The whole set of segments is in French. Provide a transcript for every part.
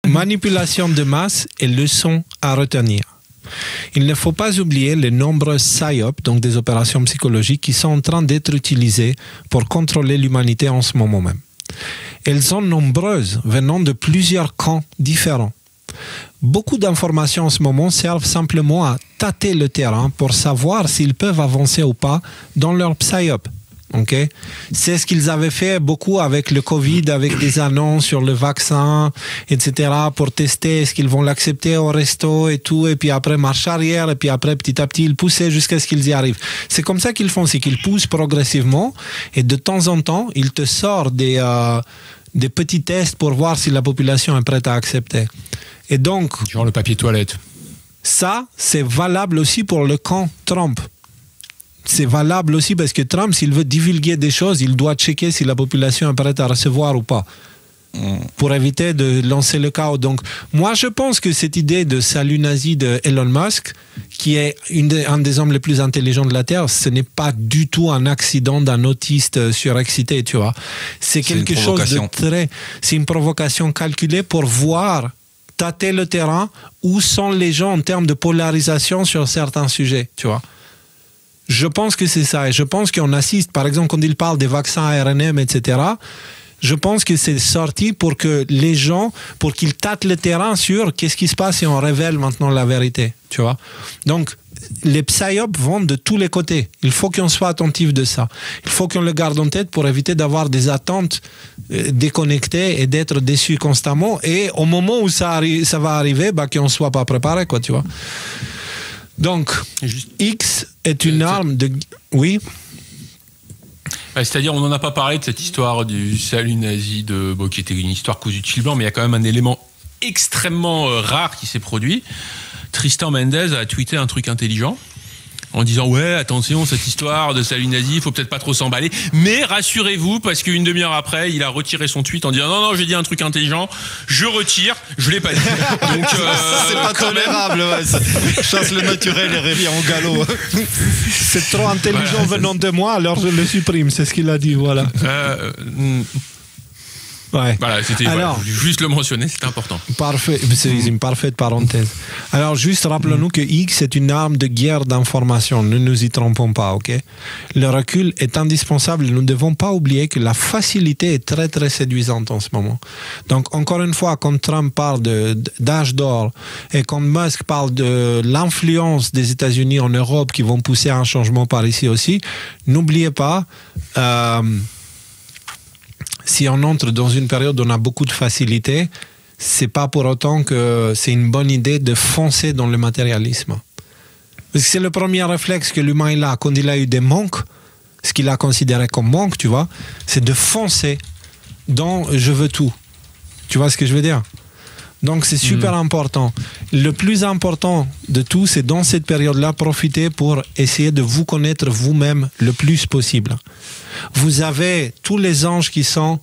Manipulation de masse et leçons à retenir. Il ne faut pas oublier les nombreuses PSYOP, donc des opérations psychologiques, qui sont en train d'être utilisées pour contrôler l'humanité en ce moment même. Elles sont nombreuses, venant de plusieurs camps différents. Beaucoup d'informations en ce moment servent simplement à tâter le terrain pour savoir s'ils peuvent avancer ou pas dans leur PSYOP. Okay. C'est ce qu'ils avaient fait beaucoup avec le Covid, avec des annonces sur le vaccin, etc., pour tester est-ce qu'ils vont l'accepter au resto et tout, et puis après marche arrière, et puis après petit à petit ils poussaient jusqu'à ce qu'ils y arrivent. C'est comme ça qu'ils font, c'est qu'ils poussent progressivement, et de temps en temps, ils te sortent des petits tests pour voir si la population est prête à accepter. Et donc... Genre le papier toilette. Ça, c'est valable aussi pour le camp Trump. C'est valable aussi parce que Trump, s'il veut divulguer des choses, il doit checker si la population est prête à recevoir ou pas, pour éviter de lancer le chaos. Donc, moi, je pense que cette idée de salut nazi de Elon Musk, qui est un des hommes les plus intelligents de la Terre, ce n'est pas du tout un accident d'un autiste surexcité, tu vois. C'est quelque chose de très... C'est une provocation calculée pour voir, tâter le terrain, où sont les gens en termes de polarisation sur certains sujets, tu vois. Je pense que c'est ça. Et je pense qu'on assiste, par exemple, quand il parle des vaccins ARN, etc., je pense que c'est sorti pour que les gens, pour qu'ils tâtent le terrain sur qu'est-ce qui se passe si on révèle maintenant la vérité, tu vois. Donc, les PSYOP vont de tous les côtés. Il faut qu'on soit attentif de ça. Il faut qu'on le garde en tête pour éviter d'avoir des attentes déconnectées et d'être déçus constamment. Et au moment où ça va arriver, bah, qu'on ne soit pas préparé, quoi, tu vois. Donc, X est une arme de... Oui. C'est-à-dire, on n'en a pas parlé de cette histoire du salut nazi, qui était une histoire cousue de fil blanc, mais il y a quand même un élément extrêmement rare qui s'est produit. Tristan Mendez a tweeté un truc intelligent en disant « Ouais, attention, cette histoire de salut nazi, il faut peut-être pas trop s'emballer. Mais rassurez-vous, parce qu'une demi-heure après, il a retiré son tweet en disant « Non, j'ai dit un truc intelligent, je retire, je l'ai pas dit. » Donc, c'est pas tolérable, ouais. Chasse le naturel et revient en galop. C'est trop intelligent venant de moi, alors je le supprime, c'est ce qu'il a dit, voilà. Ouais. Voilà, c'était juste le mentionner, c'était important. Parfait, c'est une parfaite parenthèse. Alors juste rappelons-nous que X est une arme de guerre d'information, ne nous y trompons pas, ok? Le recul est indispensable, nous ne devons pas oublier que la facilité est très très séduisante en ce moment. Donc encore une fois, quand Trump parle d'âge d'or et quand Musk parle de l'influence des États-Unis en Europe qui vont pousser un changement par ici aussi, n'oubliez pas... si on entre dans une période où on a beaucoup de facilité, c'est pas pour autant que c'est une bonne idée de foncer dans le matérialisme. Parce que c'est le premier réflexe que l'humain a quand il a eu des manques, ce qu'il a considéré comme manque, tu vois, c'est de foncer dans « je veux tout ». Tu vois ce que je veux dire ? Donc c'est super important. Le plus important de tout, c'est dans cette période-là, profiter pour essayer de vous connaître vous-même le plus possible. Vous avez tous les anges qui sont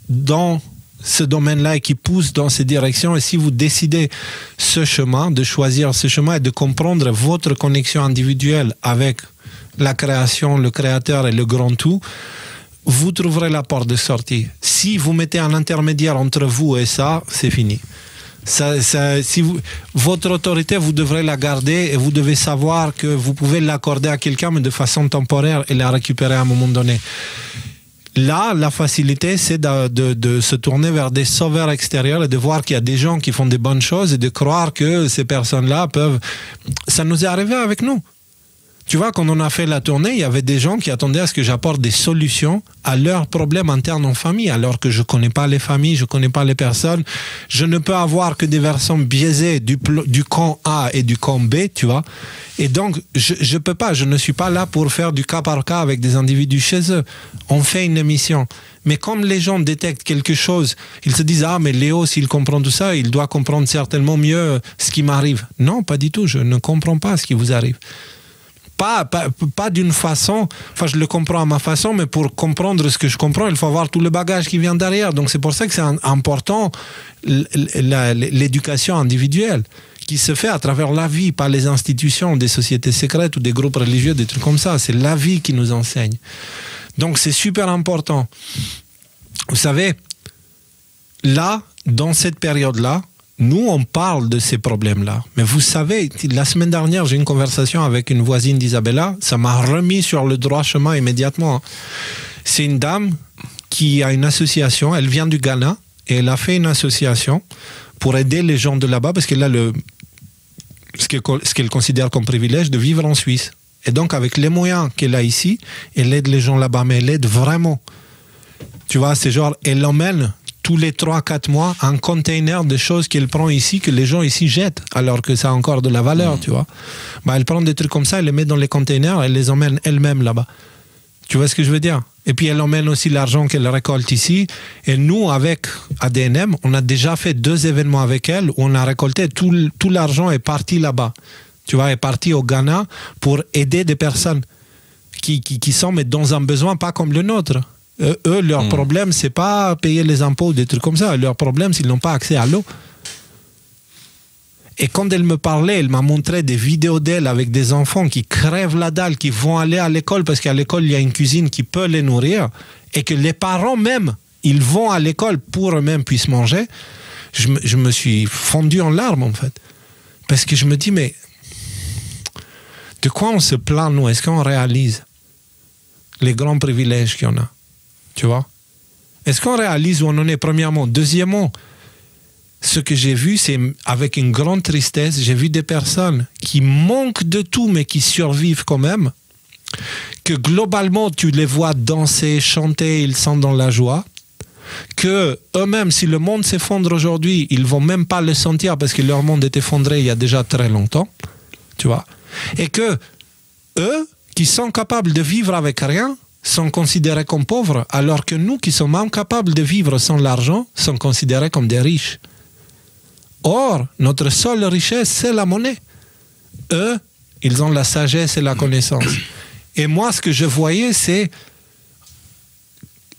dans ce domaine-là et qui poussent dans ces directions. Et si vous décidez ce chemin, de choisir ce chemin et de comprendre votre connexion individuelle avec la création, le créateur et le grand tout, vous trouverez la porte de sortie. Si vous mettez un intermédiaire entre vous et ça, c'est fini. Votre autorité, vous devrez la garder et vous devez savoir que vous pouvez l'accorder à quelqu'un, mais de façon temporaire et la récupérer à un moment donné. Là, la facilité, c'est de se tourner vers des sauveurs extérieurs et de voir qu'il y a des gens qui font des bonnes choses et de croire que ces personnes-là peuvent... Ça nous est arrivé avec nous. Tu vois, quand on a fait la tournée, il y avait des gens qui attendaient à ce que j'apporte des solutions à leurs problèmes internes en famille, alors que je ne connais pas les familles, je ne connais pas les personnes. Je ne peux avoir que des versions biaisées du camp A et du camp B, tu vois. Et donc, je peux pas, je ne suis pas là pour faire du cas par cas avec des individus chez eux. On fait une émission. Mais comme les gens détectent quelque chose, ils se disent « Ah, mais Léo, s'il comprend tout ça, il doit comprendre certainement mieux ce qui m'arrive. » Non, pas du tout, je ne comprends pas ce qui vous arrive. Pas d'une façon, enfin je le comprends à ma façon, mais pour comprendre ce que je comprends, il faut avoir tout le bagage qui vient derrière. Donc c'est pour ça que c'est important l'éducation individuelle qui se fait à travers la vie, pas les institutions, des sociétés secrètes ou des groupes religieux, des trucs comme ça. C'est la vie qui nous enseigne. Donc c'est super important. Vous savez, là, dans cette période-là, nous, on parle de ces problèmes-là. Mais vous savez, la semaine dernière, j'ai eu une conversation avec une voisine d'Isabella. Ça m'a remis sur le droit chemin immédiatement. C'est une dame qui a une association. Elle vient du Ghana et elle a fait une association pour aider les gens de là-bas parce qu'elle a ce qu'elle considère comme privilège de vivre en Suisse. Et donc, avec les moyens qu'elle a ici, elle aide les gens là-bas. Mais elle aide vraiment. Tu vois, c'est genre, elle emmène tous les 3-4 mois un container de choses qu'elle prend ici, que les gens ici jettent, alors que ça a encore de la valeur, tu vois. Bah, elle prend des trucs comme ça, elle les met dans les containers, elle les emmène elle-même là-bas. Tu vois ce que je veux dire? Et puis elle emmène aussi l'argent qu'elle récolte ici. Et nous, avec ADNM, on a déjà fait 2 événements avec elle où on a récolté tout l'argent est parti là-bas. Tu vois, est parti au Ghana pour aider des personnes qui sont mais dans un besoin pas comme le nôtre. Eux, leur problème, c'est pas payer les impôts, des trucs comme ça. Leur problème, c'est qu'ils n'ont pas accès à l'eau. Et quand elle me parlait, elle m'a montré des vidéos d'elle avec des enfants qui crèvent la dalle, qui vont aller à l'école parce qu'à l'école, il y a une cuisine qui peut les nourrir et que les parents même, ils vont à l'école pour eux-mêmes puissent manger. Je me suis fondu en larmes, en fait. Parce que je me dis, mais de quoi on se plaint, nous? Est-ce qu'on réalise les grands privilèges qu'il y en a? Tu vois? Est-ce qu'on réalise où on en est, premièrement? Deuxièmement, ce que j'ai vu, c'est avec une grande tristesse, j'ai vu des personnes qui manquent de tout, mais qui survivent quand même, que globalement, tu les vois danser, chanter, ils sont dans la joie, que eux-mêmes, si le monde s'effondre aujourd'hui, ils vont même pas le sentir parce que leur monde est effondré il y a déjà très longtemps, tu vois? Et que eux, qui sont capables de vivre avec rien, sont considérés comme pauvres, alors que nous, qui sommes incapables de vivre sans l'argent, sont considérés comme des riches. Or, notre seule richesse, c'est la monnaie. Eux, ils ont la sagesse et la connaissance. Et moi, ce que je voyais, c'est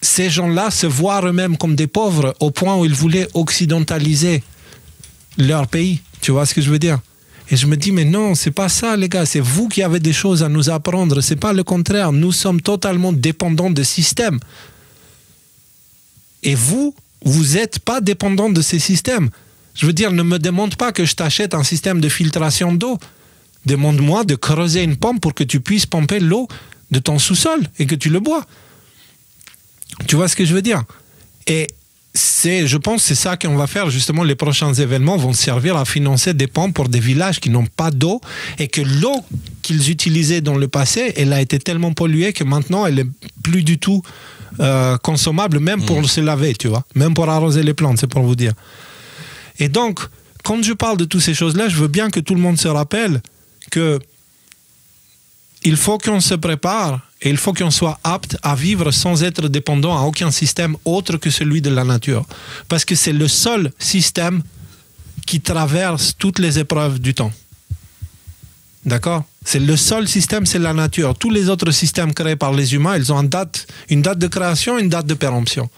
ces gens-là se voir eux-mêmes comme des pauvres au point où ils voulaient occidentaliser leur pays. Tu vois ce que je veux dire? Et je me dis, mais non, c'est pas ça, les gars. C'est vous qui avez des choses à nous apprendre. C'est pas le contraire. Nous sommes totalement dépendants de systèmes. Et vous êtes pas dépendants de ces systèmes. Je veux dire, ne me demande pas que je t'achète un système de filtration d'eau. Demande-moi de creuser une pompe pour que tu puisses pomper l'eau de ton sous-sol et que tu le bois. Tu vois ce que je veux dire? Et je pense que c'est ça qu'on va faire. Justement, les prochains événements vont servir à financer des pompes pour des villages qui n'ont pas d'eau et que l'eau qu'ils utilisaient dans le passé, elle a été tellement polluée que maintenant, elle est plus du tout consommable, même pour se laver, tu vois. Même pour arroser les plantes, c'est pour vous dire. Et donc, quand je parle de toutes ces choses-là, je veux bien que tout le monde se rappelle que il faut qu'on se prépare et il faut qu'on soit apte à vivre sans être dépendant à aucun système autre que celui de la nature. Parce que c'est le seul système qui traverse toutes les épreuves du temps. D'accord? C'est le seul système, c'est la nature. Tous les autres systèmes créés par les humains, ils ont une date de création, une date de péremption.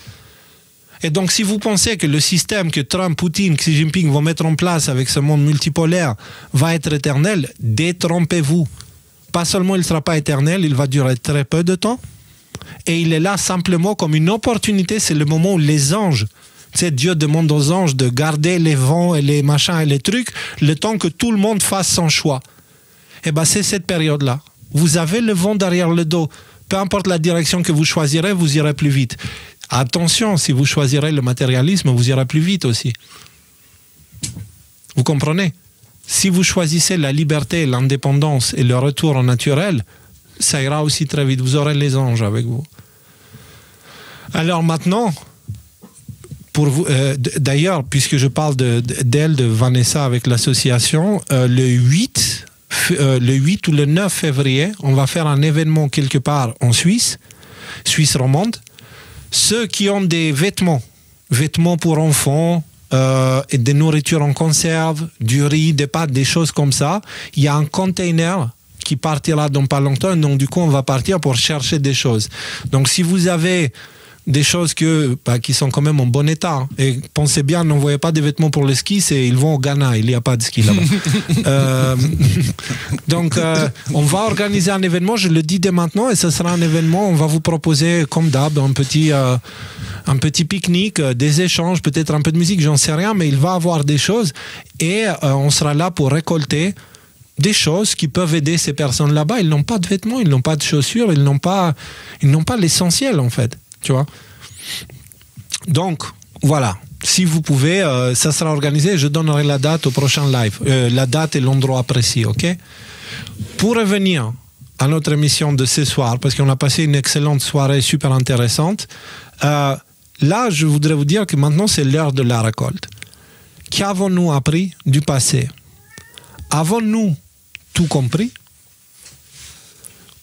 Et donc, si vous pensez que le système que Trump, Poutine, Xi Jinping vont mettre en place avec ce monde multipolaire va être éternel, détrompez-vous. Pas seulement il ne sera pas éternel, il va durer très peu de temps. Et il est là simplement comme une opportunité. C'est le moment où les anges, tu sais, Dieu demande aux anges de garder les vents et les machins et les trucs, le temps que tout le monde fasse son choix. Et bien, c'est cette période-là. Vous avez le vent derrière le dos. Peu importe la direction que vous choisirez, vous irez plus vite. Attention, si vous choisirez le matérialisme, vous irez plus vite aussi. Vous comprenez? Si vous choisissez la liberté, l'indépendance et le retour au naturel, ça ira aussi très vite. Vous aurez les anges avec vous. Alors maintenant, pour vous, d'ailleurs, puisque je parle d'elle, de Vanessa avec l'association, le 8 ou le 9 février, on va faire un événement quelque part en Suisse romande. Ceux qui ont des vêtements pour enfants, et des nourritures en conserve, du riz, des pâtes, des choses comme ça, il y a un container qui partira dans pas longtemps, donc du coup on va partir pour chercher des choses. Donc si vous avez des choses qui sont quand même en bon état, hein, et pensez bien, n'envoyez pas des vêtements pour le ski, ils vont au Ghana, il n'y a pas de ski là-bas. Donc on va organiser un événement, je le dis dès maintenant, et ce sera un événement, on va vous proposer comme d'hab un un petit pique-nique, des échanges, peut-être un peu de musique, j'en sais rien, mais il va avoir des choses et on sera là pour récolter des choses qui peuvent aider ces personnes là-bas. Ils n'ont pas de vêtements, ils n'ont pas de chaussures, ils n'ont pas l'essentiel en fait, tu vois. Donc, voilà. Si vous pouvez, ça sera organisé. Je donnerai la date au prochain live. La date et l'endroit précis, ok? Pour revenir à notre émission de ce soir, parce qu'on a passé une excellente soirée super intéressante, là, je voudrais vous dire que maintenant, c'est l'heure de la récolte. Qu'avons-nous appris du passé? Avons-nous tout compris?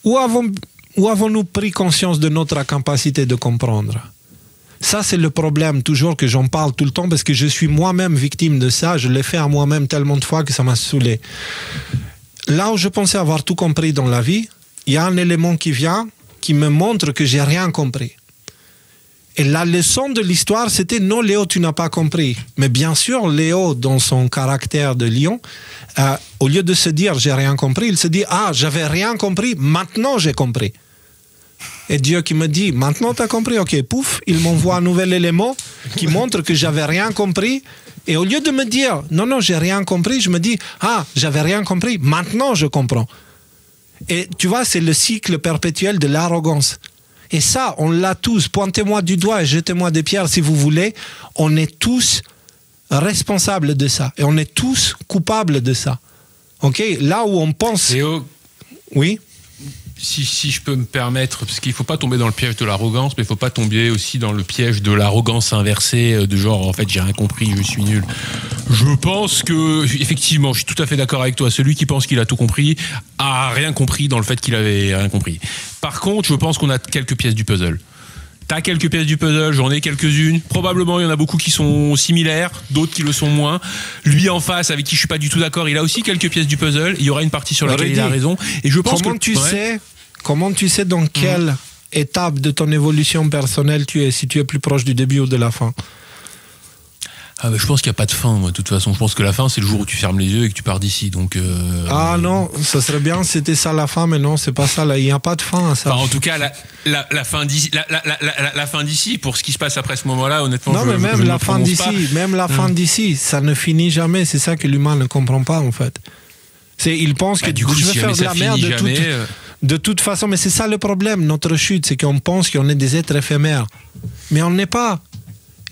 Ou avons-nous pris conscience de notre incapacité de comprendre? Ça, c'est le problème, toujours que j'en parle tout le temps, parce que je suis moi-même victime de ça. Je l'ai fait à moi-même tellement de fois que ça m'a saoulé. Là où je pensais avoir tout compris dans la vie, il y a un élément qui vient, qui me montre que j'ai rien compris. Et la leçon de l'histoire, c'était « Non, Léo, tu n'as pas compris ». Mais bien sûr, Léo, dans son caractère de lion, au lieu de se dire « J'ai rien compris », il se dit « Ah, j'avais rien compris, maintenant j'ai compris ». Et Dieu qui me dit, maintenant tu as compris, ok, pouf, il m'envoie un nouvel élément qui montre que j'avais rien compris. Et au lieu de me dire, non, non, j'ai rien compris, je me dis, ah, j'avais rien compris, maintenant je comprends. Et tu vois, c'est le cycle perpétuel de l'arrogance. Et ça, on l'a tous. Pointez-moi du doigt et jetez-moi des pierres si vous voulez. On est tous responsables de ça. Et on est tous coupables de ça. Ok, là où on pense... Léo, oui. Si je peux me permettre, parce qu'il ne faut pas tomber dans le piège de l'arrogance, mais il ne faut pas tomber aussi dans le piège de l'arrogance inversée, de genre, en fait, j'ai rien compris, je suis nul. Je pense que, effectivement, je suis tout à fait d'accord avec toi. Celui qui pense qu'il a tout compris a rien compris dans le fait qu'il avait rien compris. Par contre, je pense qu'on a quelques pièces du puzzle. T'as quelques pièces du puzzle, j'en ai quelques-unes. Probablement, il y en a beaucoup qui sont similaires, d'autres qui le sont moins. Lui en face, avec qui je suis pas du tout d'accord, il a aussi quelques pièces du puzzle. Il y aura une partie sur laquelle il a raison. Et je pense comment tu sais dans quelle étape de ton évolution personnelle tu es, si tu es plus proche du début ou de la fin? Ah bah, je pense qu'il n'y a pas de fin, moi, de toute façon. Je pense que la fin, c'est le jour où tu fermes les yeux et que tu pars d'ici. Donc, Ah non, ça serait bien si c'était ça la fin, mais non, c'est pas ça. Là. Il n'y a pas de fin à ça. Enfin, en tout cas, la fin d'ici, la fin d'ici, pour ce qui se passe après ce moment-là, honnêtement, non, mais même la fin d'ici, fin d'ici, ça ne finit jamais. C'est ça que l'humain ne comprend pas, en fait. Il pense que du coup, je vais faire de la merde de toute façon. Mais c'est ça le problème, notre chute, c'est qu'on pense qu'on est des êtres éphémères. Mais on n'est pas.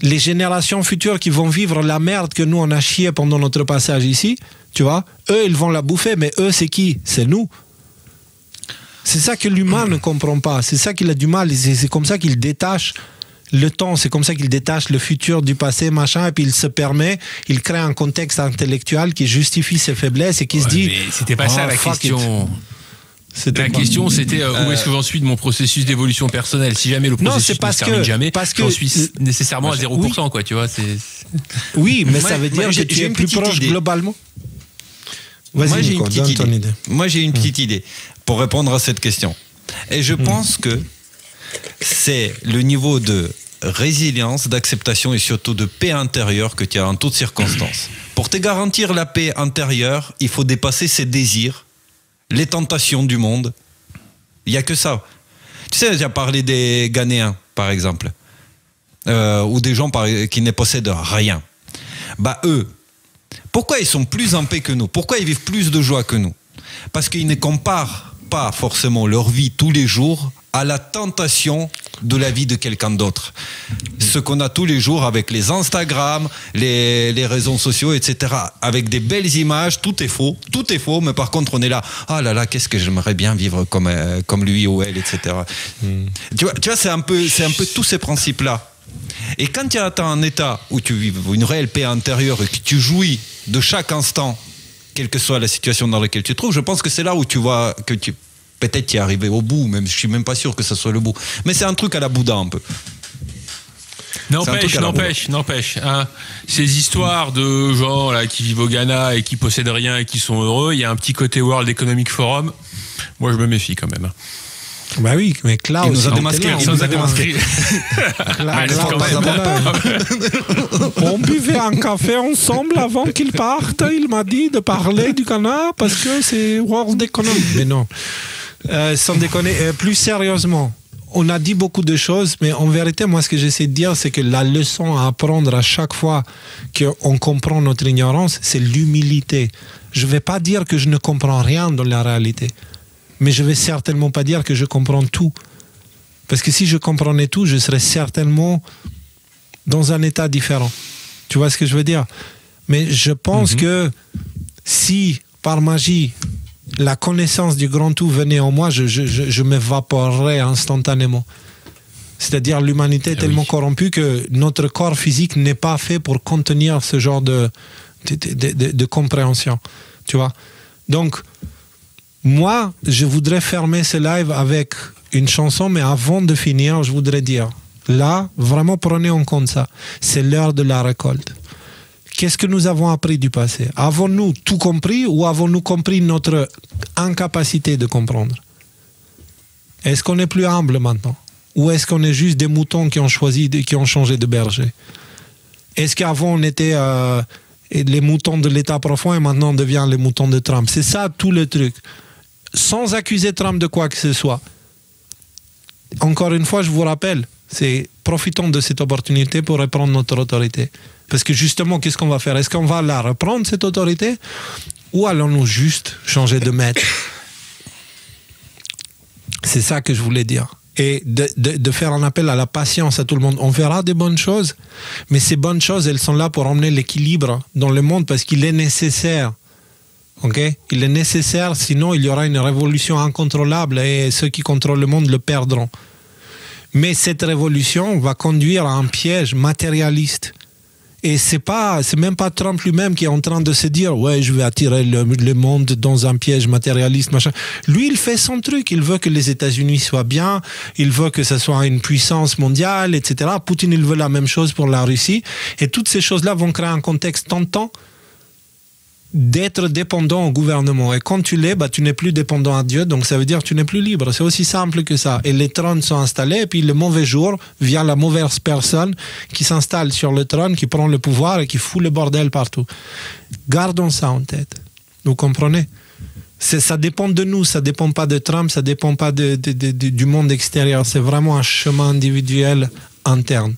Les générations futures qui vont vivre la merde que nous on a chié pendant notre passage ici, tu vois, eux ils vont la bouffer, mais eux c'est qui? C'est nous. C'est ça que l'humain ne comprend pas, c'est ça qu'il a du mal, c'est comme ça qu'il détache le temps, c'est comme ça qu'il détache le futur du passé, machin, et puis il crée un contexte intellectuel qui justifie ses faiblesses et qui se dit... Mais c'était pas ça la question. La question, c'était où est-ce que j'en suis de mon processus d'évolution personnelle? Si jamais le processus ne se termine jamais, j'en suis nécessairement à 0%, oui. Quoi, tu vois. Oui, mais ça veut dire que tu es plus proche globalement. Moi, j'ai une petite idée. Moi, j'ai une petite idée pour répondre à cette question. Et je pense que c'est le niveau de résilience, d'acceptation et surtout de paix intérieure que tu as en toutes circonstances. Pour te garantir la paix intérieure, il faut dépasser ses désirs, les tentations du monde. Il n'y a que ça. Tu sais, j'ai parlé des Ghanéens, par exemple, ou des gens qui ne possèdent rien. Bah eux, pourquoi ils sont plus en paix que nous? Pourquoi ils vivent plus de joie que nous? Parce qu'ils ne comparent pas forcément leur vie tous les jours à la tentation de la vie de quelqu'un d'autre. Ce qu'on a tous les jours avec les Instagram, les réseaux sociaux, etc. Avec des belles images, tout est faux, mais par contre on est là, ah là là, qu'est-ce que j'aimerais bien vivre comme lui ou elle, etc. Tu vois, c'est un peu tous ces principes-là. Et quand tu atteins un état où tu vis une réelle paix intérieure et que tu jouis de chaque instant, quelle que soit la situation dans laquelle tu te trouves, je pense que c'est là où tu vois que peut-être tu es arrivé au bout, même je suis même pas sûr que ça soit le bout. Mais c'est un truc à la Bouddha un peu. N'empêche. Hein. Ces histoires de gens là, qui vivent au Ghana et qui possèdent rien et qui sont heureux, il y a un petit côté World Economic Forum. Moi, je me méfie quand même. Bah oui, mais Klaus... Il nous a démasqué. On buvait un café ensemble avant qu'il parte. Il m'a dit de parler du Ghana parce que c'est World Economic. Mais non. Sans déconner, plus sérieusement, on a dit beaucoup de choses, mais en vérité, moi, ce que j'essaie de dire, c'est que la leçon à apprendre à chaque fois qu'on comprend notre ignorance, c'est l'humilité. Je ne vais pas dire que je ne comprends rien dans la réalité, mais je ne vais certainement pas dire que je comprends tout. Parce que si je comprenais tout, je serais certainement dans un état différent. Tu vois ce que je veux dire? Mais je pense que si, par magie, la connaissance du grand tout venait en moi, je m'évaporerais instantanément. C'est-à-dire l'humanité est tellement corrompue que notre corps physique n'est pas fait pour contenir ce genre de compréhension. Tu vois? Donc, moi, je voudrais fermer ce live avec une chanson, mais avant de finir, je voudrais dire, là, vraiment prenez en compte ça. C'est l'heure de la récolte. Qu'est-ce que nous avons appris du passé? Avons-nous tout compris ou avons-nous compris notre incapacité de comprendre? Est-ce qu'on est plus humble maintenant? Ou est-ce qu'on est juste des moutons qui ont changé de berger? Est-ce qu'avant on était les moutons de l'État profond et maintenant on devient les moutons de Trump? C'est ça tout le truc. Sans accuser Trump de quoi que ce soit. Encore une fois, je vous rappelle, profitons de cette opportunité pour reprendre notre autorité. Parce que justement, qu'est-ce qu'on va faire? Est-ce qu'on va la reprendre, cette autorité? Ou allons-nous juste changer de maître? C'est ça que je voulais dire. Et de faire un appel à la patience à tout le monde. On verra des bonnes choses, mais ces bonnes choses, elles sont là pour emmener l'équilibre dans le monde parce qu'il est nécessaire. Okay? Il est nécessaire, sinon il y aura une révolution incontrôlable et ceux qui contrôlent le monde le perdront. Mais cette révolution va conduire à un piège matérialiste. Et c'est même pas Trump lui-même qui est en train de se dire « Ouais, je vais attirer le monde dans un piège matérialiste, machin. » Lui, il fait son truc. Il veut que les États-Unis soient bien. Il veut que ça soit une puissance mondiale, etc. Poutine, il veut la même chose pour la Russie. Et toutes ces choses-là vont créer un contexte tentant d'être dépendant au gouvernement. Et quand tu l'es, tu n'es plus dépendant à Dieu, donc ça veut dire que tu n'es plus libre. C'est aussi simple que ça. Et les trônes sont installés, et puis le mauvais jour vient la mauvaise personne qui s'installe sur le trône, qui prend le pouvoir et qui fout le bordel partout. Gardons ça en tête. Vous comprenez? Ça dépend de nous, ça dépend pas de Trump, ça dépend pas du monde extérieur. C'est vraiment un chemin individuel interne.